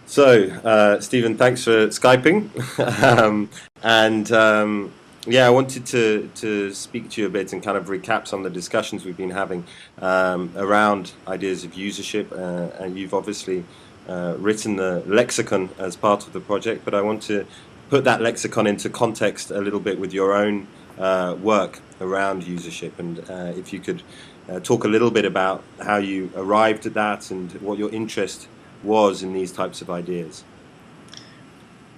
Stephen, thanks for Skyping. um, yeah, I wanted to speak to you a bit and kind of recap some of the discussions we've been having around ideas of usership. And you've obviously written the lexicon as part of the project, but I want to put that lexicon into context a little bit with your own work around usership. And if you could talk a little bit about how you arrived at that and what your interest was in these types of ideas.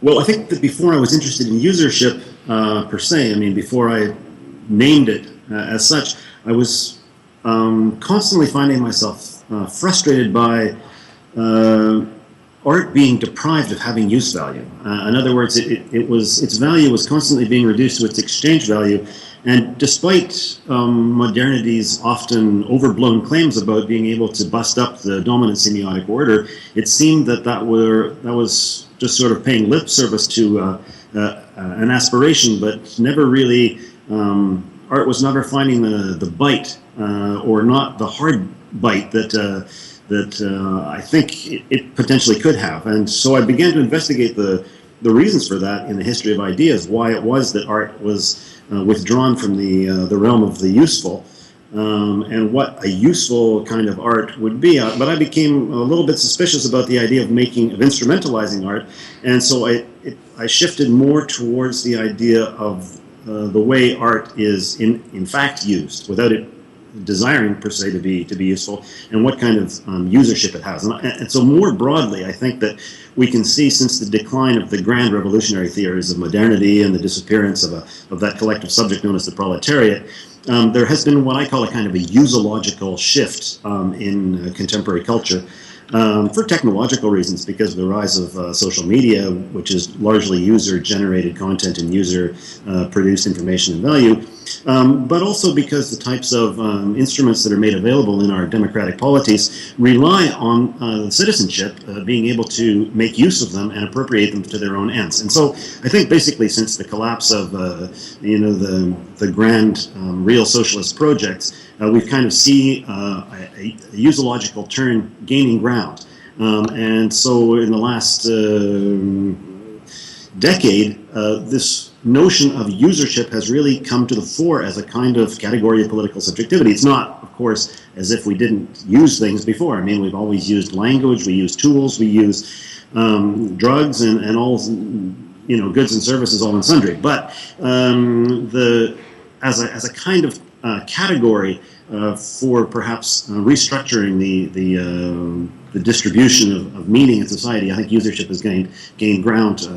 Well, I think that before I was interested in usership per se, I mean, before I named it as such, I was constantly finding myself frustrated by art being deprived of having use value. In other words, its value was constantly being reduced to its exchange value, and despite modernity's often overblown claims about being able to bust up the dominant semiotic order, it seemed that was just sort of paying lip service to an aspiration, but never really, art was never finding the bite, or not the hard bite that I think it potentially could have. And so I began to investigate the reasons for that in the history of ideas, why it was that art was withdrawn from the realm of the useful, and what a useful kind of art would be. But I became a little bit suspicious about the idea of instrumentalizing art, and so I shifted more towards the idea of the way art is in fact used, without it desiring per se to be useful, and what kind of usership it has. And so more broadly, I think that we can see, since the decline of the grand revolutionary theories of modernity and the disappearance of that collective subject known as the proletariat, there has been what I call a kind of a useological shift in contemporary culture, for technological reasons, because of the rise of social media, which is largely user-generated content and user-produced information and value, but also because the types of instruments that are made available in our democratic polities rely on citizenship being able to make use of them and appropriate them to their own ends. And so I think basically since the collapse of the grand real socialist projects, we've kind of seen a useological turn gaining ground. And so in the last decade, this notion of usership has really come to the fore as a kind of category of political subjectivity. It's not, of course, as if we didn't use things before. I mean, we've always used language, we use tools, we use drugs and all, goods and services all and sundry. But as a kind of category for perhaps restructuring the distribution of meaning in society, I think usership has gained ground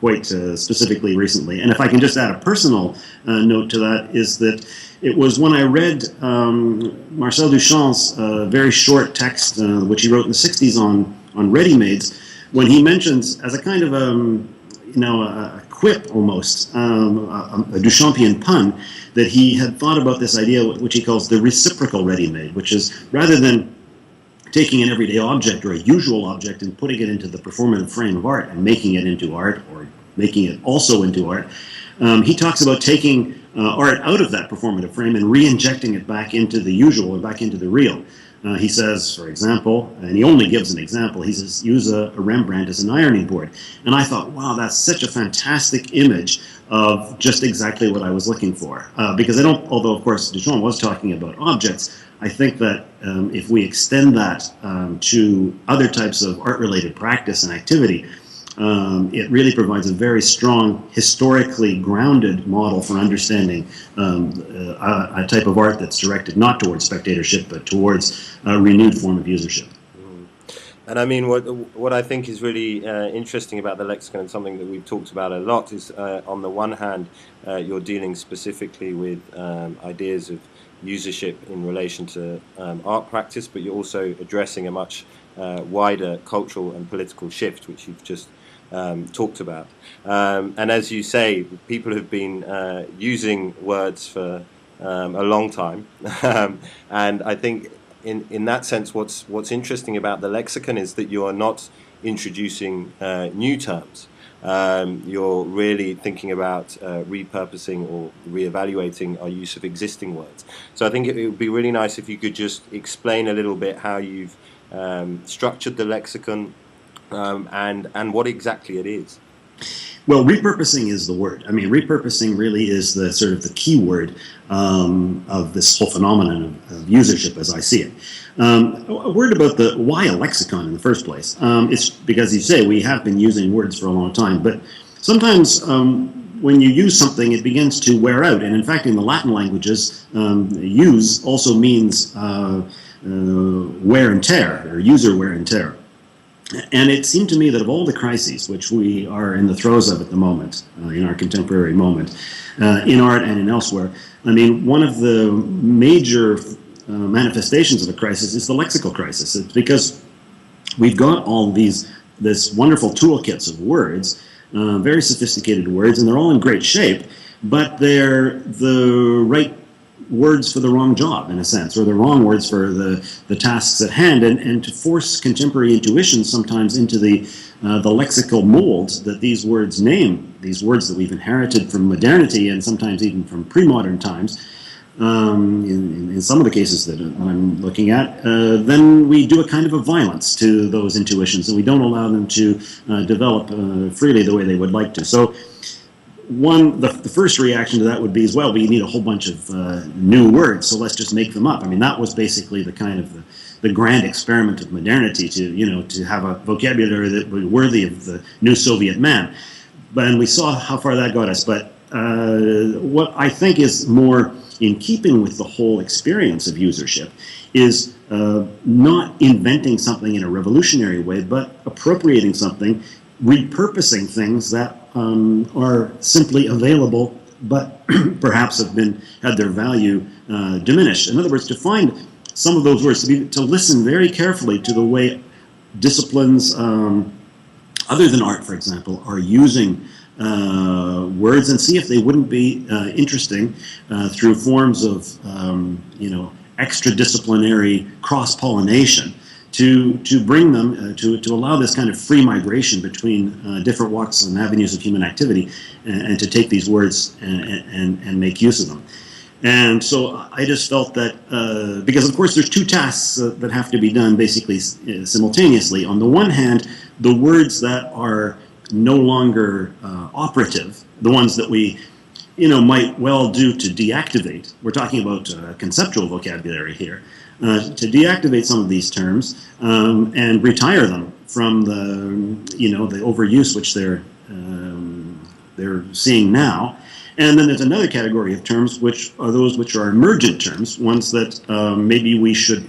quite specifically recently. And if I can just add a personal note to that, is that it was when I read Marcel Duchamp's very short text, which he wrote in the 60s on ready-mades, when he mentions, as a kind of a quip almost, a Duchampian pun, that he had thought about this idea which he calls the reciprocal ready-made, which is, rather than taking an everyday object or a usual object and putting it into the performative frame of art and making it into art, or making it also into art, he talks about taking art out of that performative frame and re-injecting it back into the usual, or back into the real. He says, for example, and he only gives an example, he says, use a Rembrandt as an ironing board. And I thought, wow, that's such a fantastic image of just exactly what I was looking for. Because although of course Duchamp was talking about objects, I think that if we extend that to other types of art-related practice and activity, it really provides a very strong, historically grounded model for understanding a type of art that's directed not towards spectatorship, but towards a renewed form of usership. And I mean, what I think is really interesting about the lexicon, and something that we've talked about a lot, is on the one hand, you're dealing specifically with ideas of usership in relation to art practice, but you're also addressing a much wider cultural and political shift, which you've just talked about. And as you say, people have been using words for a long time. And I think in that sense, what's interesting about the lexicon is that you are not introducing new terms. You're really thinking about repurposing or reevaluating our use of existing words. So I think it would be really nice if you could just explain a little bit how you've structured the lexicon, and what exactly it is. Well, repurposing is the word. I mean, repurposing really is the sort of the key word of this whole phenomenon of usership as I see it. A word about why a lexicon in the first place. It's because, you say, we have been using words for a long time, but sometimes when you use something, it begins to wear out. And in fact, in the Latin languages, use also means wear and tear, or user wear and tear. And it seemed to me that of all the crises which we are in the throes of at the moment, in our contemporary moment, in art and in elsewhere, I mean, one of the major manifestations of the crisis is the lexical crisis. It's because we've got all this wonderful toolkits of words, very sophisticated words, and they're all in great shape, but they're the right words for the wrong job, in a sense, or the wrong words for the tasks at hand, and to force contemporary intuition sometimes into the lexical molds that these words name, these words that we've inherited from modernity and sometimes even from pre-modern times. In some of the cases that I'm looking at, then we do a kind of a violence to those intuitions, and we don't allow them to develop freely the way they would like to. So the first reaction to that would be, as well, we need a whole bunch of new words, so let's just make them up. I mean, that was basically the kind of the grand experiment of modernity, to have a vocabulary that would be worthy of the new Soviet man. And we saw how far that got us. But what I think is more in keeping with the whole experience of usership is not inventing something in a revolutionary way, but appropriating something, repurposing things that are simply available, but perhaps had their value diminished. In other words, to find some of those words, to listen very carefully to the way disciplines other than art, for example, are using words, and see if they wouldn't be interesting through forms of extra-disciplinary cross-pollination to bring them, to allow this kind of free migration between different walks and avenues of human activity, and to take these words and make use of them. And so I just felt that, because of course there's two tasks that have to be done basically simultaneously. On the one hand, the words that are no longer operative, the ones that we might well do to deactivate. We're talking about conceptual vocabulary here. To deactivate some of these terms and retire them from the overuse which they're seeing now. And then there's another category of terms which are those which are emergent terms, ones that maybe we should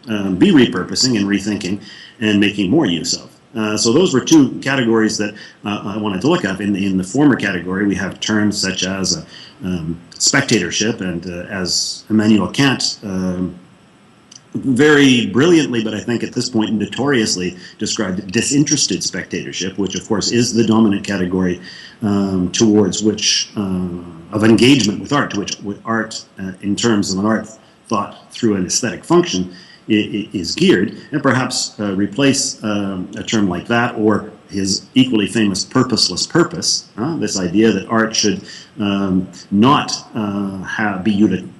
be repurposing and rethinking and making more use of. So those were two categories that I wanted to look at. In the former category, we have terms such as spectatorship, and as Immanuel Kant very brilliantly, but I think at this point notoriously, described disinterested spectatorship, which of course is the dominant category towards which of engagement with art, to which art, in terms of an art thought through an aesthetic function, is geared, and perhaps replace a term like that, or his equally famous purposeless purpose, this idea that art should not be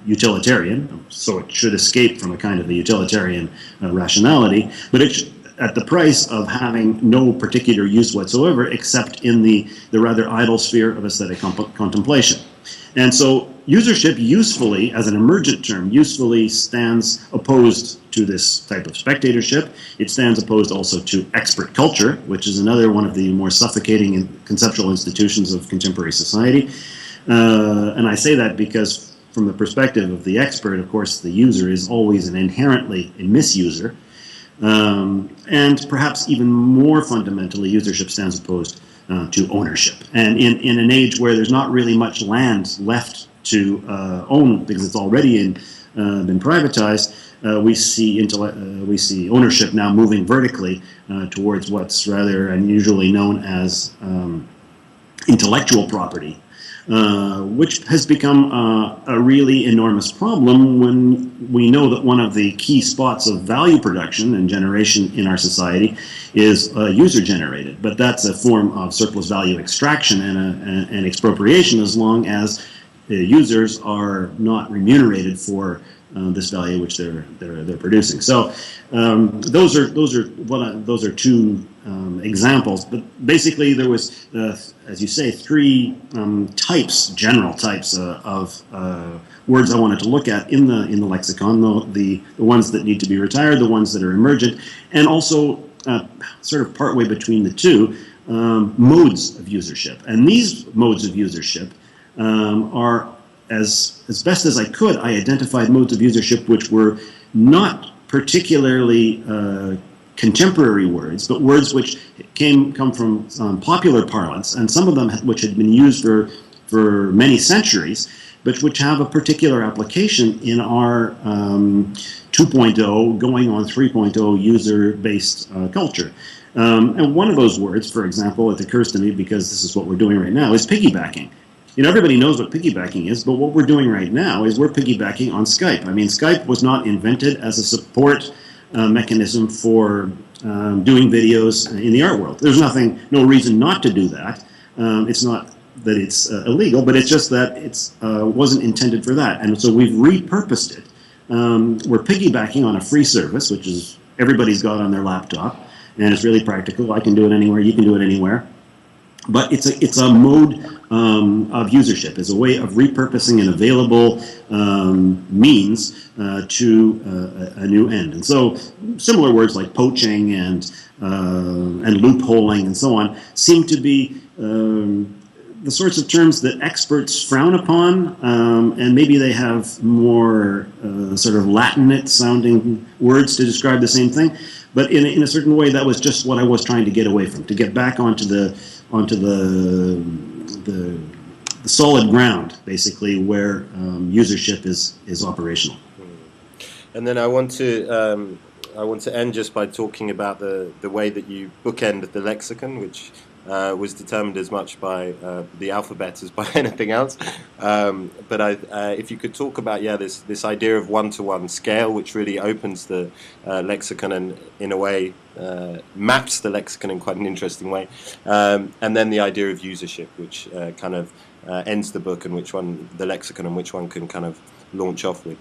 utilitarian, so it should escape from a kind of a utilitarian rationality, but it should, at the price of having no particular use whatsoever except in the rather idle sphere of aesthetic contemplation. And so usership usefully, as an emergent term, usefully stands opposed to this type of spectatorship. It stands opposed also to expert culture, which is another one of the more suffocating and conceptual institutions of contemporary society. And I say that because from the perspective of the expert, of course, the user is always inherently a misuser. And perhaps even more fundamentally, usership stands opposed to ownership. And in an age where there's not really much land left to own, because it's already been privatized, we see ownership now moving vertically towards what's rather unusually known as intellectual property, which has become a really enormous problem when we know that one of the key spots of value production and generation in our society is user-generated. But that's a form of surplus value extraction and expropriation, as long as users are not remunerated for this value which they're producing. So those are two examples. But basically, there was, as you say, three general types of words I wanted to look at in the lexicon: the ones that need to be retired, the ones that are emergent, and also sort of partway between the two, modes of usership. And these modes of usership are, as best as I could, I identified modes of usership which were not particularly contemporary words, but words which come from popular parlance, and some of them which had been used for many centuries, but which have a particular application in our 2.0 going on 3.0 user-based culture. And one of those words, for example, it occurs to me because this is what we're doing right now, is piggybacking. Everybody knows what piggybacking is, but what we're doing right now is we're piggybacking on Skype. I mean, Skype was not invented as a support mechanism for doing videos in the art world. There's no reason not to do that. It's not that it's illegal, but it's just that it wasn't intended for that. And so we've repurposed it. We're piggybacking on a free service, which is everybody's got on their laptop, and it's really practical. I can do it anywhere, you can do it anywhere. But it's a mode of usership. It's a way of repurposing an available means to a new end. And so similar words like poaching and loopholing and so on seem to be the sorts of terms that experts frown upon, and maybe they have more sort of Latinate sounding words to describe the same thing. But in a certain way, that was just what I was trying to get away from, to get back onto the solid ground, basically, where usership is operational. And then I want to end just by talking about the way that you bookend the lexicon, which was determined as much by the alphabet as by anything else. But if you could talk about this idea of one-to-one scale, which really opens the lexicon and in a way maps the lexicon in quite an interesting way, and then the idea of usership, which kind of ends the book, and the lexicon, and which one can kind of launch off with.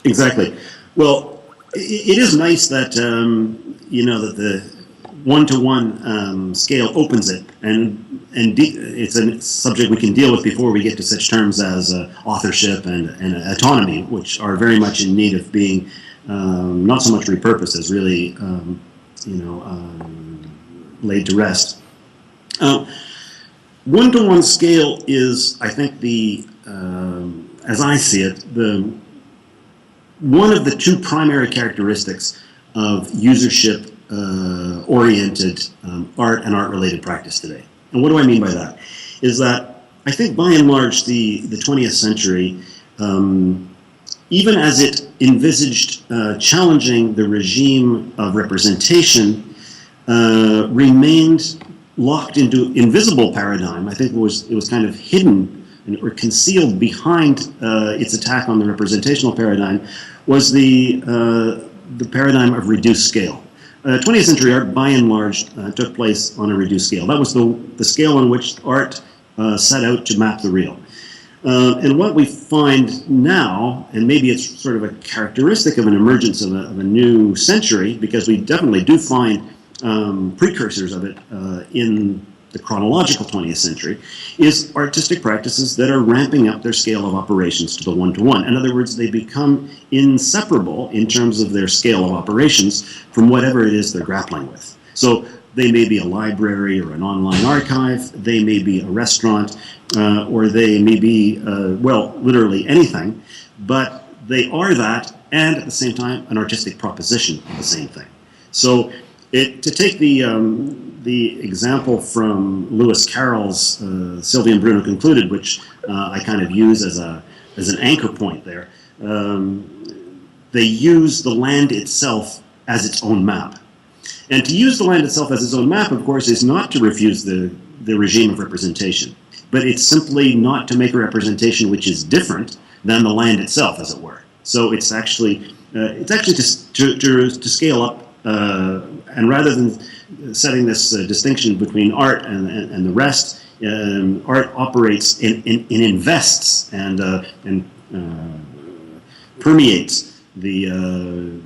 Exactly. Well, it is nice that that the one-to-one scale opens it, and it's a subject we can deal with before we get to such terms as authorship and autonomy, which are very much in need of being not so much repurposed as really laid to rest. One-to-one scale is, I think, as I see it, one of the two primary characteristics of usership oriented art and art-related practice today. And what do I mean by that? Is that I think by and large the 20th century, even as it envisaged challenging the regime of representation, remained locked into invisible paradigm. I think it was kind of hidden or concealed behind its attack on the representational paradigm, was the paradigm of reduced scale. 20th century art, by and large, took place on a reduced scale. That was the scale on which art set out to map the real. And what we find now, and maybe it's sort of a characteristic of an emergence of a new century, because we definitely do find precursors of it in the chronological 20th century, is artistic practices that are ramping up their scale of operations to the one-to-one. In other words, they become inseparable in terms of their scale of operations from whatever it is they're grappling with. So they may be a library or an online archive, they may be a restaurant, or they may be, literally anything, but they are that, and at the same time, an artistic proposition of the same thing. So to take the example from Lewis Carroll's Sylvia and Bruno Concluded, which I kind of use as an anchor point there, they use the land itself as its own map. And to use the land itself as its own map, of course, is not to refuse the regime of representation, but it's simply not to make a representation which is different than the land itself, as it were. So it's actually to scale up, and rather than setting this distinction between art and the rest, art operates and invests and permeates the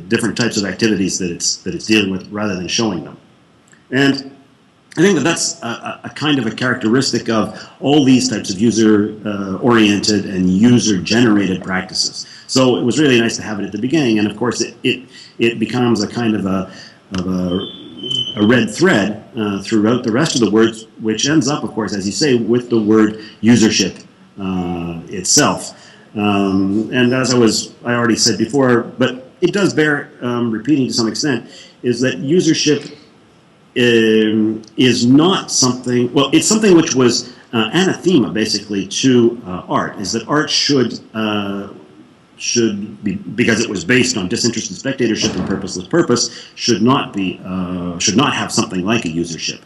different types of activities that it's dealing with, rather than showing them. And I think that's a kind of a characteristic of all these types of user-oriented and user-generated practices. So it was really nice to have it at the beginning, and of course it becomes a kind of a red thread throughout the rest of the words, which ends up, of course, as you say, with the word usership itself. And as I already said before, but it does bear repeating to some extent, is that usership is not something, well, it's something which was anathema, basically, to art, is that art should be, because it was based on disinterested spectatorship and purposeless purpose, should not have something like a usership.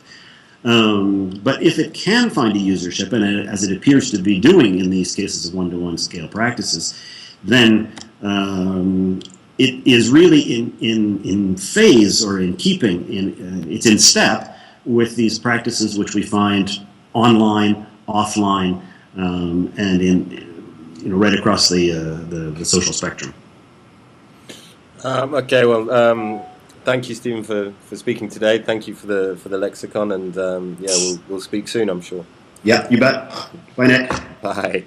But if it can find a usership, and as it appears to be doing in these cases of one-to-one scale practices, then it is really in phase, or in keeping, it's in step with these practices which we find online, offline, and right across the social spectrum. Okay, well, thank you, Stephen, for speaking today. Thank you for the lexicon, and yeah, we'll speak soon, I'm sure. Yeah, you bet. Bye, Nick. Bye.